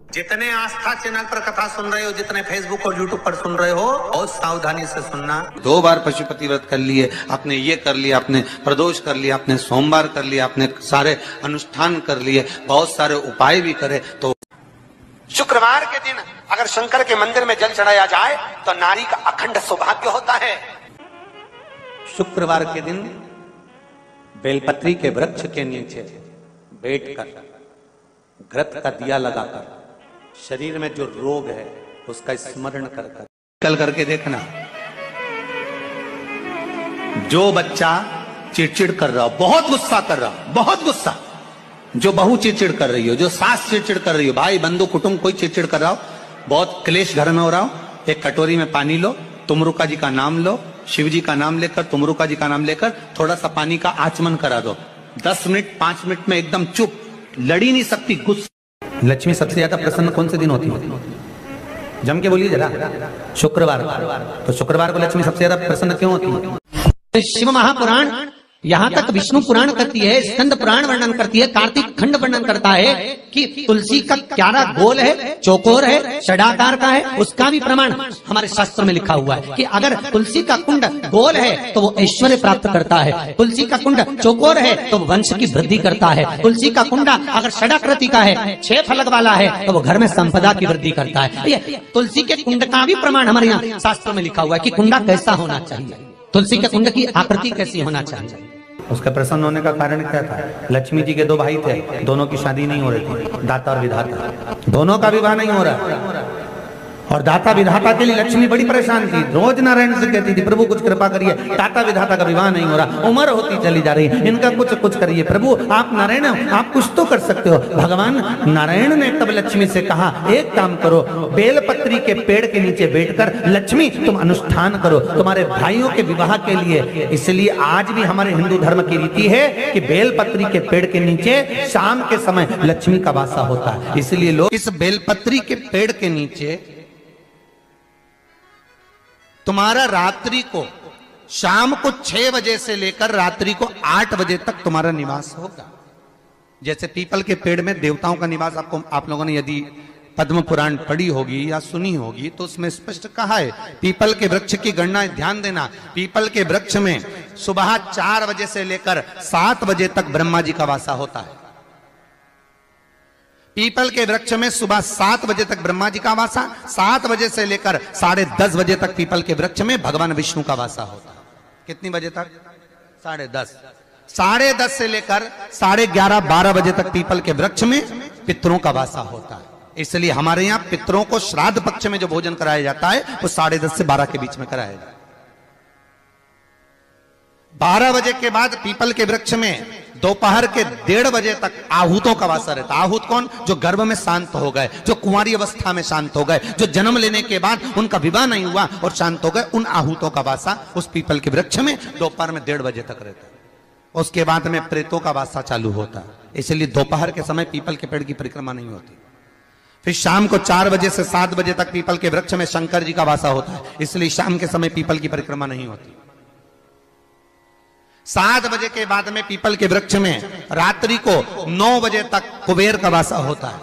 जितने आस्था चैनल पर कथा सुन रहे हो, जितने फेसबुक और यूट्यूब पर सुन रहे हो, बहुत सावधानी से सुनना। 2 बार पशुपति व्रत कर लिए, आपने ये कर लिया, आपने प्रदोष कर लिया, आपने सोमवार कर लिया, आपने सारे अनुष्ठान कर लिए, बहुत सारे उपाय भी करे, तो शुक्रवार के दिन अगर शंकर के मंदिर में जल चढ़ाया जाए तो नारी का अखंड सौभाग्य होता है। शुक्रवार के दिन बेलपत्री के वृक्ष के नीचे बैठकर घृत का दिया लगाकर शरीर में जो रोग है उसका स्मरण कर कल करके देखना। जो बच्चा चिड़चिड़ कर रहा हो, बहुत गुस्सा कर रहा हो, बहुत गुस्सा, जो बहू चिड़चिड़ कर रही हो, जो सास चिड़चिड़ कर रही हो, भाई बंधु कुटुंब कोई चिड़चिड़ कर रहा हो, बहुत क्लेश घर में हो रहा हो, एक कटोरी में पानी लो, तुमरुका जी का नाम लो, शिव जी का नाम लेकर, तुमरुका जी का नाम लेकर थोड़ा सा पानी का आचमन करा दो। 10 मिनट 5 मिनट में एकदम चुप, लड़ी नहीं सकती, गुस्सा। लक्ष्मी सबसे ज्यादा प्रसन्न कौन से दिन होती है? जम के बोलिए जरा। शुक्रवार। तो शुक्रवार को लक्ष्मी सबसे ज्यादा प्रसन्न क्यों होती है? शिव महापुराण यहाँ तक विष्णु पुराण करती है, स्कंद पुराण वर्णन करती है, कार्तिक खंड वर्णन करता है कि तुलसी का क्यारा गोल है, चौकोर है, षडाकार का है। उसका भी प्रमाण हमारे शास्त्र में लिखा हुआ है कि अगर तुलसी का कुंड गोल है तो वो ऐश्वर्य प्राप्त करता है, तुलसी का कुंड चौकोर है तो वो वंश की वृद्धि करता है, तुलसी का कुंडा अगर षडाकृति का है, 6 फलक वाला है तो वो घर में संपदा की वृद्धि करता है। तुलसी के कुंड का भी प्रमाण हमारे यहाँ शास्त्र में लिखा हुआ है कि कुंडा कैसा होना चाहिए, तुलसी के कुंड की आकृति कैसी होना चाहिए। उसका प्रसन्न होने का कारण क्या था? लक्ष्मी जी के 2 भाई थे, दोनों की शादी नहीं हो रही थी, दाता और विधाता, दोनों का विवाह नहीं हो रहा। और दाता विधाता के लिए लक्ष्मी बड़ी परेशान थी, रोज नारायण से कहती थी प्रभु कुछ कृपा करिए, दाता विधाता का विवाह नहीं हो रहा, उम्र होती चली जा रही, इनका कुछ करिए प्रभु, आप नारायण आप कुछ तो कर सकते हो। भगवान नारायण ने तब लक्ष्मी से कहा एक काम करो, बेलपत्री के पेड़ के नीचे बैठकर लक्ष्मी तुम अनुष्ठान करो तुम्हारे भाइयों के विवाह के लिए। इसलिए आज भी हमारे हिंदू धर्म की रीति है कि बेलपत्री के पेड़ के नीचे शाम के समय लक्ष्मी का वासा होता है। इसलिए लोग इस बेलपत्री के पेड़ के नीचे तुम्हारा रात्रि को शाम को 6 बजे से लेकर रात्रि को 8 बजे तक तुम्हारा निवास होगा। जैसे पीपल के पेड़ में देवताओं का निवास, आपको आप लोगों ने यदि पद्म पुराण पढ़ी होगी या सुनी होगी तो उसमें स्पष्ट कहा है, पीपल के वृक्ष की गणना ध्यान देना, पीपल के वृक्ष में सुबह 4 बजे से लेकर 7 बजे तक ब्रह्मा जी का वासा होता है। पीपल के वृक्ष में सुबह 7 बजे तक ब्रह्मा जी का वासा, 7 बजे से लेकर 10:30 बजे तक पीपल के वृक्ष में भगवान विष्णु का वासा होता है। कितनी बजे तक? 10:30। 10:30 से लेकर 11:30 12 बजे तक पीपल के वृक्ष में पितरों का वासा होता है। इसलिए हमारे यहाँ पितरों को श्राद्ध पक्ष में जो भोजन कराया जाता है वो 10:30 से 12 के बीच में कराया जाता है। 12 बजे के बाद पीपल के वृक्ष में दोपहर के 1:30 बजे तक आहूतों का वासा रहता है। आहूत कौन? जो गर्भ में शांत हो गए, जो कुंवारी अवस्था में शांत हो गए, जो जन्म लेने के बाद उनका विवाह नहीं हुआ और शांत हो गए, उन आहूतों का वासा उस पीपल के वृक्ष में दोपहर में 1:30 बजे तक रहता है। उसके बाद में प्रेतों का वासा चालू होता है। इसलिए दोपहर के समय पीपल के पेड़ की परिक्रमा नहीं होती। फिर शाम को 4 बजे से 7 बजे तक पीपल के वृक्ष में शंकर जी का वासा होता है। इसलिए शाम के समय पीपल की परिक्रमा नहीं होती। 7 बजे के बाद में पीपल के वृक्ष में रात्रि को 9 बजे तक कुबेर का वासा होता है।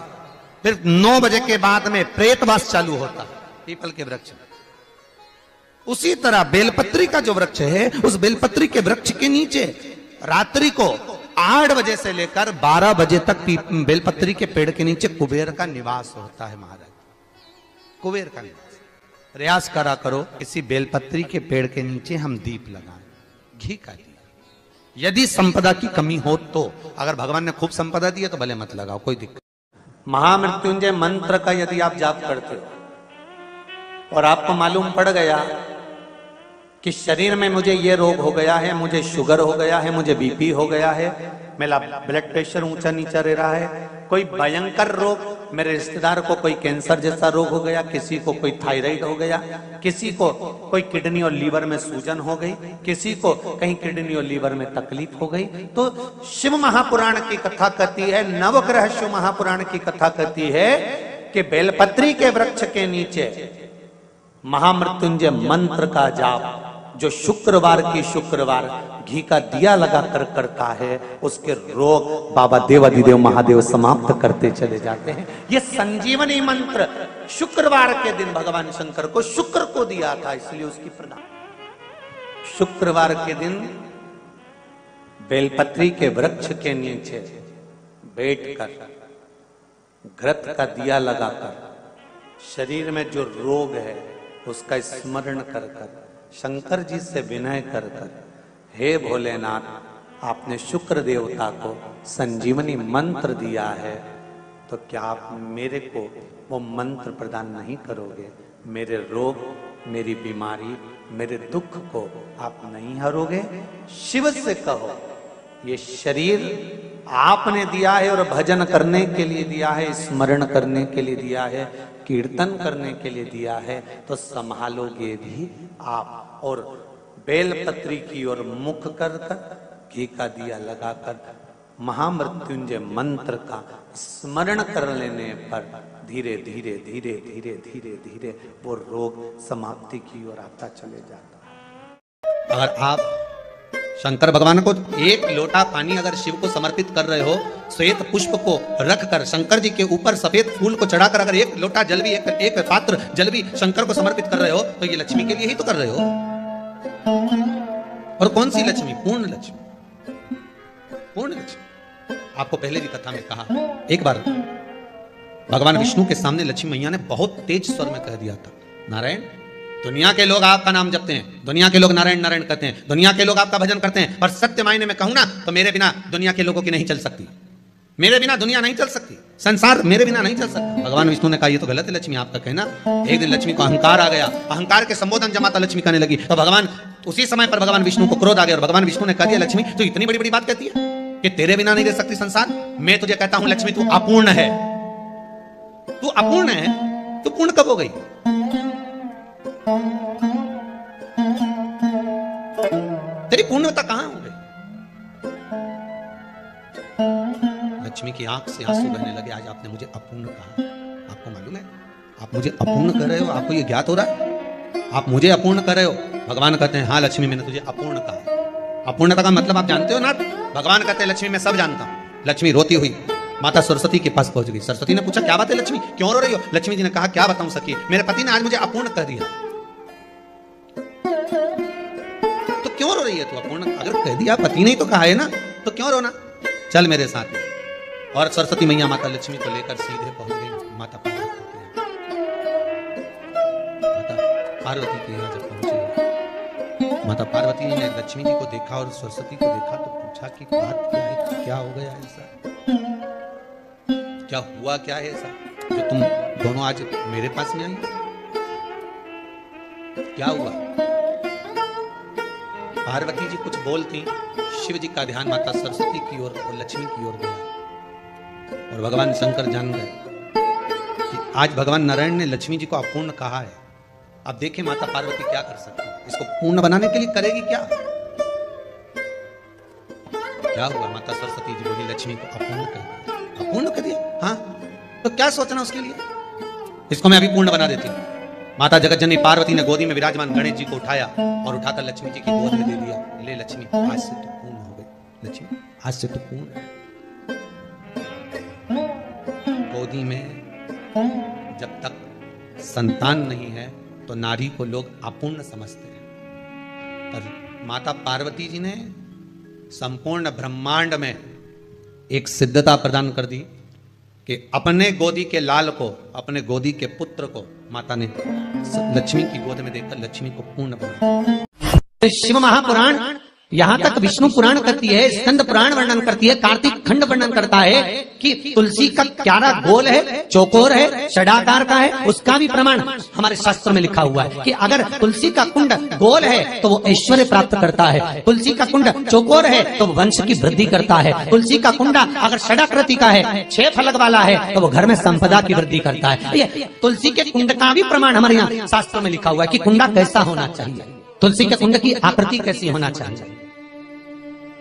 फिर 9 बजे के बाद में प्रेतवास चालू होता है पीपल के वृक्ष में। उसी तरह बेलपत्री का जो वृक्ष है, उस बेलपत्री के वृक्ष के नीचे रात्रि को 8 बजे से लेकर 12 बजे तक बेलपत्री के पेड़ के नीचे कुबेर का निवास होता है। महाराज, कुबेर का निवास। प्रयास करा करो इसी बेलपत्री के पेड़ के नीचे हम दीप लगाएं, घी का दीप। यदि संपदा की कमी हो तो, अगर भगवान ने खूब संपदा दी है तो भले मत लगाओ, कोई दिक्कत। महामृत्युंजय मंत्र का यदि आप जाप करते हो और आपको मालूम पड़ गया कि शरीर में मुझे ये रोग हो गया है, मुझे शुगर हो गया है, मुझे बीपी हो गया है, मेरा ब्लड प्रेशर ऊंचा नीचा रह रहा है, कोई भयंकर रोग, मेरे रिश्तेदार को कोई कैंसर जैसा रोग हो गया, किसी को कोई थायराइड हो गया, किसी को कोई किडनी और लीवर में सूजन हो गई, किसी को कहीं किडनी और लीवर में तकलीफ हो गई, तो शिव महापुराण की कथा कहती है, नवग्रह शिव महापुराण की कथा कहती है कि बेलपत्री के वृक्ष के नीचे महामृत्युंजय मंत्र का जाप जो शुक्रवार की शुक्रवार घी का दिया लगा कर करता है, उसके रोग बाबा देवाधिदेव महादेव समाप्त करते चले जाते हैं। ये संजीवनी मंत्र शुक्रवार के दिन भगवान शंकर को शुक्र को दिया था, इसलिए उसकी प्रदान। शुक्रवार के दिन बेलपत्री के वृक्ष के नीचे बैठकर घृत का दिया लगाकर शरीर में जो रोग है उसका स्मरण कर कर शंकर जी से विनय कर कर, हे भोलेनाथ आपने शुक्र देवता को संजीवनी मंत्र दिया है, तो क्या आप मेरे को वो मंत्र प्रदान नहीं करोगे? मेरे रोग, मेरी बीमारी, मेरे दुख को आप नहीं हरोगे? शिव से कहो ये शरीर आपने दिया है और भजन करने के लिए दिया है, स्मरण करने के लिए दिया है, कीर्तन करने के लिए दिया है, तो संभालोगे भी आप। और बेलपत्री की ओर मुख कर घी का दिया लगाकर महामृत्युंजय मंत्र का स्मरण कर लेने पर धीरे धीरे धीरे धीरे धीरे धीरे वो रोग समाप्ति की ओर आता चले जाता। अगर आप शंकर भगवान को एक लोटा पानी अगर शिव को समर्पित कर रहे हो, श्वेत पुष्प को रख कर शंकर जी के ऊपर सफेद फूल को चढ़ाकर अगर एक लोटा जल भी एक पात्र जल भी शंकर को समर्पित कर रहे हो, तो ये लक्ष्मी के लिए ही तो कर रहे हो। और कौन सी लक्ष्मी? पूर्ण लक्ष्मी, पूर्ण लक्ष्मी। आपको पहले भी कथा में कहा, एक बार भगवान विष्णु के सामने लक्ष्मी मैया ने बहुत तेज स्वर में कह दिया था, नारायण दुनिया के लोग आपका नाम जपते हैं, दुनिया के लोग नारायण नारायण कहते हैं, दुनिया के लोग आपका भजन करते हैं, पर सत्य मायने में कहूं ना तो मेरे बिना दुनिया के लोगों की नहीं चल सकती, मेरे बिना दुनिया नहीं चल सकती, संसार मेरे बिना नहीं चल सकता। भगवान विष्णु ने कहा ये तो गलत है लक्ष्मी आपका कहना। एक दिन लक्ष्मी को अहंकार आ गया, अहंकार के संबोधन जब माता लक्ष्मी कहने लगी तो भगवान उसी समय पर भगवान विष्णु को क्रोध आ गया और भगवान विष्णु ने कह दिया लक्ष्मी तो इतनी बड़ी बड़ी बात कहती है कि तेरे बिना नहीं रह सकती संसार? मैं तुझे कहता हूं लक्ष्मी तू अपूर्ण है, तू अपूर्ण है, तू पूर्ण कब हो गई? तेरी पूर्णता कहां हो गई? लक्ष्मी की आंख से आंसू बहने लगे। आज आपने मुझे अपूर्ण कहा, आपको मालूम है आप मुझे अपूर्ण कर रहे हो? आपको ये ज्ञात हो रहा है आप मुझे अपूर्ण कर रहे हो? भगवान कहते हैं हाँ लक्ष्मी मैंने तुझे अपूर्ण कहा। अपूर्णता का मतलब आप जानते हो ना? भगवान कहते हैं लक्ष्मी मैं सब जानता हूं। लक्ष्मी रोती हुई माता सरस्वती के पास पहुंच गई। सरस्वती ने पूछा क्या बात है लक्ष्मी, क्यों रो रही हो? लक्ष्मी जी ने कहा क्या बताऊं सखी, मेरे पति ने आज मुझे अपूर्ण कर दिया। तो क्यों रो रही है तू? अपूर्ण अगर कह दिया, पति ने तो कहा है ना, तो क्यों रोना? चल मेरे साथ। और सरस्वती मैया माता लक्ष्मी को लेकर सीधे पहुंच गई माता पार्वती के यहाँ। माता पार्वती के यहाँ जब पहुंचे, माता पार्वती ने लक्ष्मी जी को देखा और सरस्वती को देखा तो पूछा कि बात क्या है, क्या हो गया ऐसा, क्या हुआ, क्या है ऐसा जो तुम दोनों आज मेरे पास में आई? क्या हुआ? पार्वती जी कुछ बोलती, शिव जी का ध्यान माता सरस्वती की ओर और लक्ष्मी की ओर गया और भगवान शंकर जान गए कि आज भगवान नारायण ने लक्ष्मी जी को अपूर्ण कहा है। अब देखें माता पार्वती क्या कर सकती है, इसको पूर्ण बनाने के लिए करेगी क्या? क्या हुआ? माता सरस्वती जी बोली लक्ष्मी को अपूर्ण कर दिया। अपूर्ण कर दिया? हाँ, तो क्या सोचना उसके लिए, इसको मैं अभी पूर्ण बना देती हूँ। माता जगतजननी पार्वती ने गोदी में विराजमान गणेश जी को उठाया और उठाकर लक्ष्मी जी की गोद में दे दिया। ले लक्ष्मी आज से तो पूर्ण हो गई, लक्ष्मी आज से तो पूर्ण। गोदी में जब तक संतान नहीं है तो नारी को लोग अपूर्ण समझते हैं, पर माता पार्वती जी ने संपूर्ण ब्रह्मांड में एक सिद्धता प्रदान कर दी कि अपने गोदी के लाल को, अपने गोदी के पुत्र को माता ने लक्ष्मी की गोद में देकर लक्ष्मी को पूर्ण बनाया। शिव महापुराण यहाँ तक विष्णु पुराण करती है, स्कंद पुराण वर्णन करती है, कार्तिक खंड वर्णन करता है कि तुलसी का क्यारा गोल है, चौकोर है, षडाकार का है। उसका भी प्रमाण हमारे शास्त्र में लिखा हुआ है कि अगर तुलसी का कुंड गोल है तो वो ऐश्वर्य प्राप्त करता है, तुलसी का कुंड चौकोर है तो वो वंश की वृद्धि करता है, तुलसी का कुंडा अगर षडाकृति का है, 6 फलक वाला है तो वो घर में संपदा की वृद्धि करता है। तुलसी के कुंड का भी प्रमाण हमारे यहाँ शास्त्र में लिखा हुआ है कि कुंडा कैसा होना चाहिए, तुलसी के कुंड की आकृति कैसी होना चाहिए,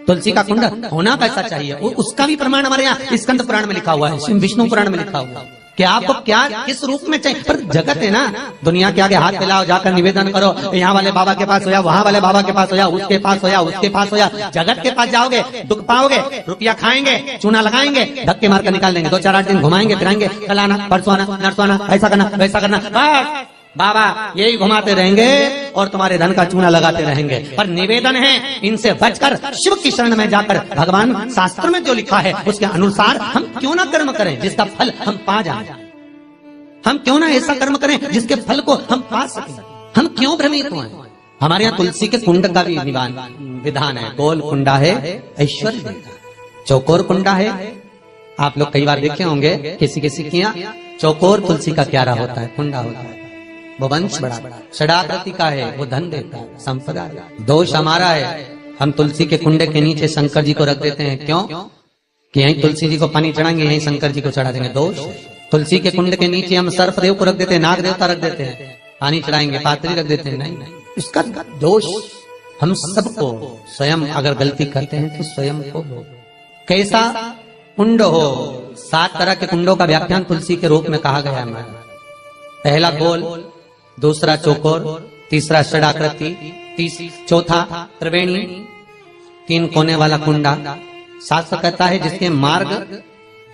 तुलसी का कुंड होना कैसा चाहिए, उसका भी प्रमाण हमारे यहाँ स्कंद पुराण में लिखा हुआ है, विष्णु पुराण में लिखा हुआ है। कि आपको क्या किस रूप में चाहिए। पर जगत है ना, दुनिया के आगे हाथ फैलाओ, जाकर निवेदन करो, यहाँ वाले बाबा के पास हो या वहां वाले बाबा के पास हो या उसके पास हो या उसके पास हो या जगत के पास जाओगे, दुख पाओगे, रुपया खाएंगे, चूना लगाएंगे, धक्के मारकर निकाल देंगे, 2-4-8 दिन घुमाएंगे फिराएंगे, कल आना परसों आना नरसों आना, ऐसा करना वैसा करना, बस बाबा यही घुमाते रहेंगे और तुम्हारे धन का चूना लगाते रहेंगे। पर निवेदन है, इनसे बचकर शिव की शरण में जाकर भगवान शास्त्र में जो लिखा है उसके अनुसार हम क्यों ना कर्म करें जिसका फल हम पा जाएं। हम क्यों ना ऐसा कर्म करें जिसके फल को हम पा सकें। हम क्यों भ्रमित हुए। हमारे यहाँ तुलसी के कुंड का भी विधान है। गोल कुंडा है ऐश्वर्य देता, चौकोर कुंडा है। आप लोग कई बार देखे होंगे किसी किसी के यहाँ चौकोर तुलसी का क्यारा होता है, कुंडा होता है, वो वंश बड़ा, षडाकृति का है, वो धन देता है, संपदा है। दोष हमारा है, हम तुलसी के कुंडे के नीचे शंकर जी को रख देते हैं। क्यों? कि यहीं तुलसी जी को पानी चढ़ाएंगे, यहीं शंकर जी को चढ़ा देंगे। दोष। तुलसी के कुंड के नीचे हम सर्पदेव को रख देते हैं, नाग देवता रख देते हैं, पानी चढ़ाएंगे, पात्री रख देते हैं। नहीं, इसका दोष हम सबको, स्वयं अगर गलती करते हैं तो स्वयं को। कैसा कुंड हो, 7 तरह के कुंडों का व्याख्यान तुलसी के रूप में कहा गया है हमारा। पहला गोल, दूसरा चौकोर, तीसरा षडाकृति, चौथा त्रिवेणी, 3 कोने वाला कुंडा। शास्त्र कहता है जिसके मार्ग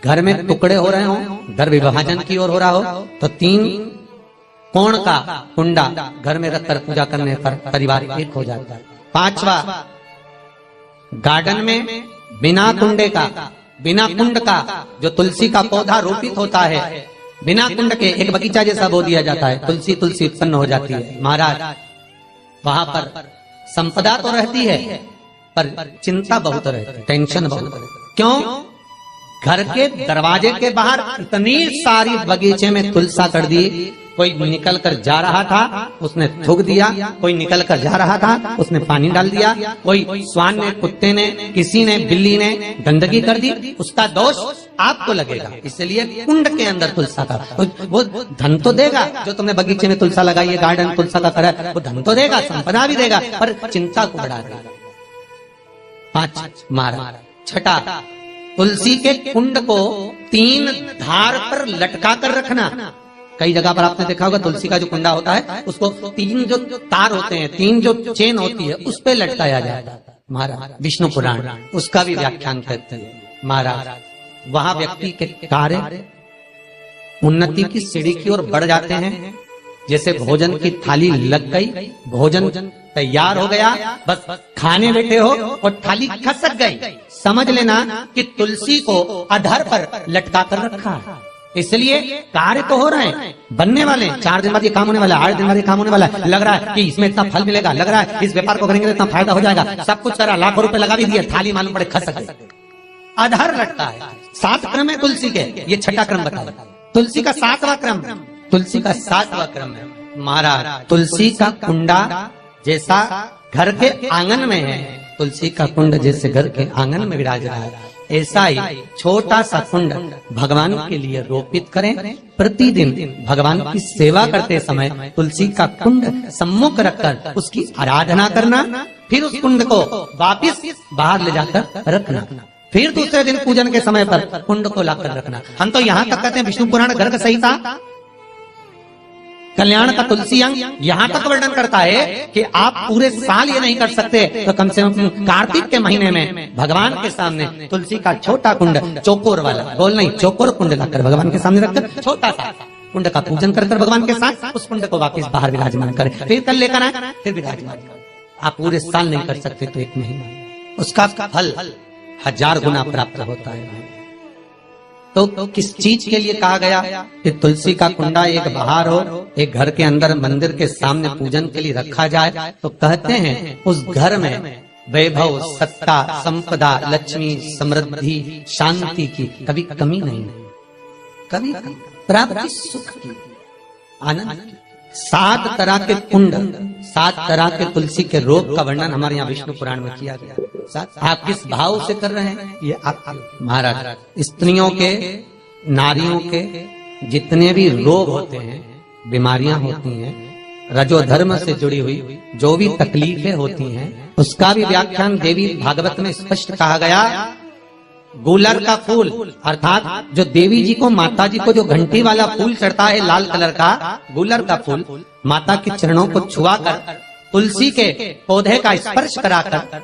घर में टुकड़े हो रहे हो, घर विभाजन की ओर हो रहा हो, तो 3 कोण का कुंडा घर में रखकर पूजा करने पर परिवार एक हो जाता है। 5वां, गार्डन में बिना कुंडे का, बिना कुंड का जो तुलसी का पौधा रोपित होता है, बिना कुंड के एक बगीचा जैसा बो दिया जाता है, तुलसी तुलसी उत्पन्न हो जाती है। महाराज वहां पर संपदा तो रहती है पर चिंता बहुत रहती है, टेंशन बहुत रहती है। क्यों? घर के दरवाजे के बाहर इतनी सारी बगीचे में तुलसा कर दी। कोई निकल कर जा रहा था उसने थूक दिया, कोई निकल कर जा रहा था उसने पानी डाल दिया, कोई श्वान ने, कुत्ते ने, किसी ने, बिल्ली ने गंदगी कर दी, उसका दोष आपको लगेगा। इसलिए कुंड के अंदर तुलसा का वो धन तो देगा, जो तुमने बगीचे में तुलसा लगाई है, गार्डन तुलसा का करा, वो धन तो देगा, संपदा भी देगा, पर चिंता को बढ़ा देगा। 5 मारा। छठा, तुलसी के कुंड को 3 धार पर लटका कर रखना। कई जगह पर आपने देखा होगा तुलसी का जो कुंडा होता है उसको 3 जो तार होते हैं, 3 जो चेन होती है उस पे लटकाया जाता है। महाराज विष्णु पुराण उसका भी व्याख्यान करते हैं। महाराज वहां व्यक्ति के कार्य उन्नति की सीढ़ी की ओर बढ़ जाते हैं। जैसे भोजन की थाली लग गई, भोजन तैयार हो गया, बस खाने बैठे हो और थाली खसक गई, समझ लेना कि तुलसी को अधर पर लटका कर रखा है। इसलिए कार्य तो हो रहे हैं, बनने वाले हैं, 4 दिन बाद ये काम होने वाला है, 8 दिन बाद ये काम होने वाला है, लग रहा है कि इसमें इतना फल मिलेगा, लग रहा है इस व्यापार को करेंगे तो इतना फायदा हो जाएगा, सब कुछ करा, लाखों रुपए लगा भी दिए, थाली मालूम पड़े खसक गई, अधर लटका है। 7 क्रम है तुलसी के, ये 6ठा क्रम बताया। तुलसी का 7वां क्रम, तुलसी का 7वां क्रम है। महाराज तुलसी का कुंडा जैसा घर के आंगन में है, तुलसी का कुंड जैसे घर के आंगन में विराज रहा है, ऐसा ही छोटा सा कुंड भगवान के लिए रोपित करें। प्रतिदिन भगवान की सेवा करते समय तुलसी का कुंड सम्मुख रखकर उसकी आराधना करना, फिर उस कुंड को वापिस बाहर ले जाकर रखना, फिर दूसरे दिन पूजन के समय पर कुंड को लाकर रखना। हम तो यहाँ तक कहते हैं विष्णु पुराण गर्ग संहिता कल्याण का तुलसी अंग यहाँ तक वर्णन करता है कि आप पूरे साल ये नहीं कर सकते तो कम से कम कार्तिक के महीने में भगवान के सामने तुलसी का छोटा कुंड, चौकोर वाला, गोल नहीं, चौकोर कुंड लाकर भगवान के सामने रखकर छोटा सा कुंड का पूजन कर भगवान के साथ उस कुंड को वापस बाहर विराजमान करें, फिर कल लेकर आए, फिर विराजमान करें। आप पूरे साल नहीं कर सकते तो 1 महीना, उसका फल 1000 गुना प्राप्त होता है। तो किस चीज के लिए कहा गया कि तुलसी का कुंडा एक बाहर हो, एक घर के अंदर मंदिर के सामने पूजन के लिए रखा जाए, तो कहते हैं उस घर में वैभव, सत्ता, संपदा, लक्ष्मी, समृद्धि, शांति की कभी कमी नहीं, कभी प्राप्ति, सुख की, आनंद की। 7 तरह के कुंड, 7 तरह के तुलसी के रोग का वर्णन हमारे यहाँ विष्णु पुराण में किया गया। आप किस भाव से कर रहे हैं ये आपके। महाराज स्त्रियों के, नारियों के जितने भी रोग होते हैं, बीमारियां होती हैं, रजोधर्म से जुड़ी हुई जो भी तकलीफें होती हैं, उसका भी व्याख्यान देवी भागवत में स्पष्ट कहा गया गूलर का फूल, अर्थात जो देवी जी को, माता जी को जो घंटी वाला फूल चढ़ता है लाल कलर का, गूलर का फूल, माता के चरणों को छुआकर, तुलसी के पौधे का स्पर्श कराकर,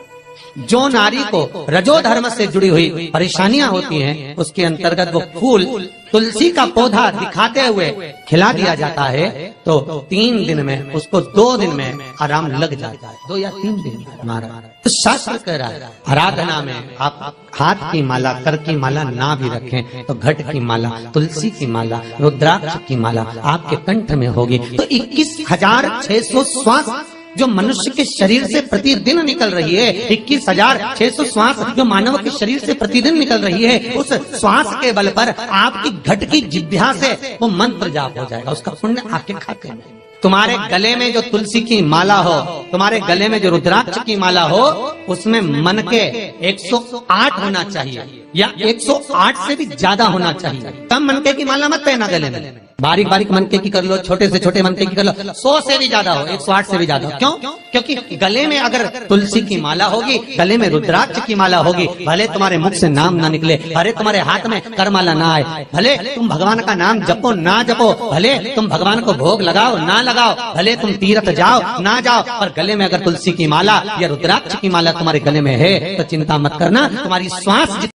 जो नारी को रजो धर्म से जुड़ी हुई परेशानियां होती हैं, उसके अंतर्गत वो फूल तुलसी का पौधा दिखाते हुए खिला दिया जाता है, तो 3 दिन में उसको 2 दिन में आराम लग जाता है, 2 या 3 दिन में हमारा। तो शास्त्र कह रहा है आराधना में आप हाथ की माला, कर की माला ना भी रखें तो घट की माला, तुलसी की माला, रुद्राक्ष की माला आपके कंठ में होगी। तो 21,600 श्वास जो मनुष्य के शरीर से प्रतिदिन निकल रही है, 21,600 श्वास जो मानव के शरीर से प्रतिदिन निकल रही है, उस श्वास के बल पर आपकी घट की जिह्वा से वो मंत्र जाप हो जाएगा, उसका पुण्य आपके खाते में। तुम्हारे गले में जो तुलसी की माला हो, तुम्हारे गले में जो रुद्राक्ष की माला हो, उसमें मन के 108 होना चाहिए या 108 से भी ज्यादा होना चाहिए। कम मनके की माला मत पहना गले में, बारीक बारीक मनके की कर लो, छोटे से छोटे मनके की कर लो, 100 से भी ज्यादा हो, 108 से भी ज्यादा हो। क्यों? क्योंकि गले में अगर तुलसी की माला होगी, गले में रुद्राक्ष की माला होगी, भले तुम्हारे मुख से नाम ना निकले, भले तुम्हारे हाथ में करमाला ना आए, भले तुम भगवान का नाम जपो ना जपो, भले तुम भगवान को भोग लगाओ ना लगाओ, भले तुम तीर्थ जाओ ना जाओ, पर गले में अगर तुलसी की माला या रुद्राक्ष की माला तुम्हारे गले में है तो चिंता मत करना, तुम्हारी श्वास